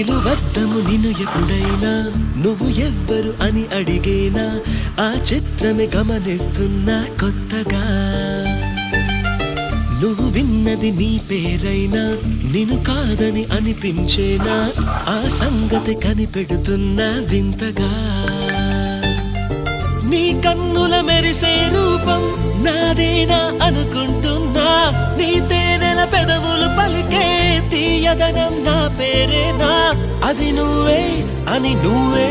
పిలువద్దము నిన్ను ఎప్పుడైనా నువ్వు ఎవ్వరు అని అడిగేనా ఆ చిత్రమే గమనిస్తున్నా కొత్తగా నువ్వు విన్నది నీ పేరైనా నిన్ను కాదని అనిపించేనా ఆ సంగతి కనిపెడుతున్నా వింతగా నీ కన్నుల మెరిసే రూపం నాదేనా అనుకుంటున్నా నీ తేనెల పెదవులు పలికే తీయదనం నా పేరేనా అది నువ్వే అని నువ్వే